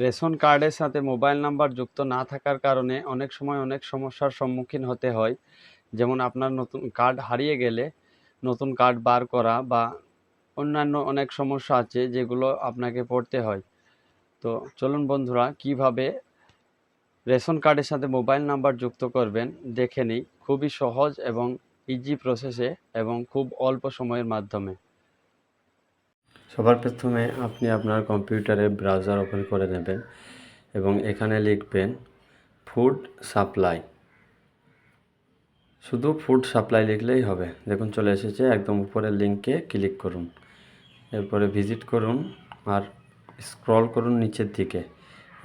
Ration কার্ডের সাথে mobile number যুক্ত না থাকার কারণে অনেক সময় অনেক সমস্যার সম্মুখীন হতে হয়। যেমন আপনার নতুন কার্ড হারিয়ে গেলে নতুন কার্ড বার করা বা অন্যান্য অনেক সমস্যা আছে যেগুলো আপনাকে পড়তে হয়। তো চলুন বন্ধুরা, কিভাবে রেশন কার্ডের সাথে মোবাইল নাম্বার যুক্ত করবেন দেখে নিই, খুবই সহজ এবং ইজি প্রসেসে এবং খুব অল্প সময়ের মাধ্যমে। সবার প্রথমে আপনি আপনার কম্পিউটারে ব্রাউজার ওপেন করে নেবেন এবং এখানে লিখবেন ফুড সাপ্লাই। শুধু ফুড সাপ্লাই লিখলেই হবে। দেখুন চলে এসেছে, একদম উপরের লিঙ্কে ক্লিক করুন, এরপরে ভিজিট করুন আর স্ক্রল করুন নিচের দিকে।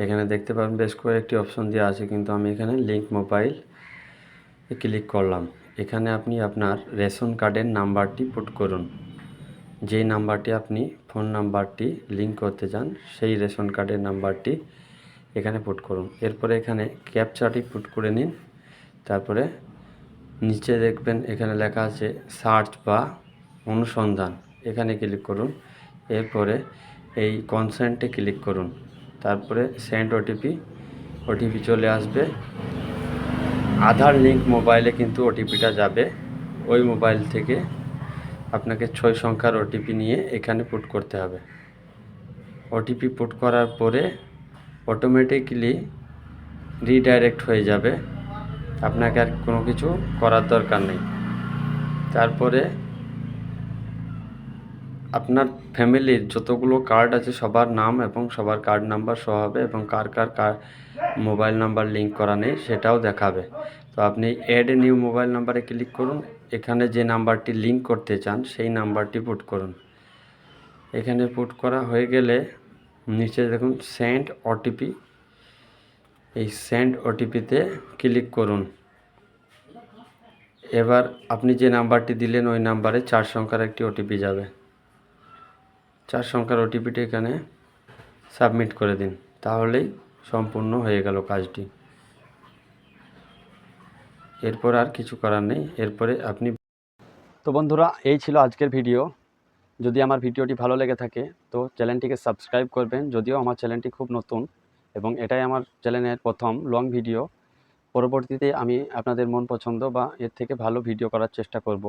এখানে দেখতে পাবেন বেশ কয়েকটি অপশন দেওয়া আছে, কিন্তু আমি এখানে লিঙ্ক মোবাইল ক্লিক করলাম। এখানে আপনি আপনার রেশন কার্ডের নাম্বারটি পুট করুন। যেই নাম্বারটি আপনি ফোন নাম্বারটি লিঙ্ক করতে চান সেই রেশন কার্ডের নাম্বারটি এখানে পুট করুন। এরপরে এখানে ক্যাপচাটি পুট করে নিন। তারপরে নিচে দেখবেন এখানে লেখা আছে সার্চ বা অনুসন্ধান, এখানে ক্লিক করুন। এরপরে এই কনসেন্টে ক্লিক করুন। তারপরে সেন্ড ওটিপি চলে আসবে। আধার লিঙ্ক মোবাইলে কিন্তু ওটিপিটা যাবে। ওই মোবাইল থেকে আপনাকে 6 সংখ্যার ওটিপি নিয়ে এখানে পুট করতে হবে। ওটিপি পুট করার পরে অটোমেটিকলি রিডাইরেক্ট হয়ে যাবে, আপনাকে আর কোনো কিছু করার দরকার নেই। তারপরে আপনার ফ্যামিলির যতগুলো কার্ড আছে সবার নাম এবং সবার কার্ড নাম্বার সহ হবে এবং কার মোবাইল নাম্বার লিঙ্ক করা নেই সেটাও দেখাবে। তো আপনি অ্যাড এ নিউ মোবাইল নাম্বারে ক্লিক করুন। এখানে যে নাম্বারটি লিঙ্ক করতে চান সেই নাম্বারটি পুট করুন। এখানে পুট করা হয়ে গেলে নিচে দেখুন সেন্ড ওটিপি, এই সেন্ড ওটিপিতে ক্লিক করুন। এবার আপনি যে নাম্বারটি দিলেন ওই নাম্বারে 4 সংখ্যার একটি ওটিপি যাবে। 4 সংখ্যার ওটিপিটি এখানে সাবমিট করে দিন, তাহলেই সম্পূর্ণ হয়ে গেল কাজটি। এরপর আর কিছু করার নেই। এরপরে আপনি তো বন্ধুরা, এই ছিল আজকের ভিডিও। যদি আমার ভিডিওটি ভালো লেগে থাকে তো চ্যানেলটিকে সাবস্ক্রাইব করবেন। যদিও আমার চ্যানেলটি খুব নতুন এবং এটাই আমার চ্যানেলের প্রথম লং ভিডিও। পরবর্তীতে আমি আপনাদের মন পছন্দ বা এর থেকে ভালো ভিডিও করার চেষ্টা করব।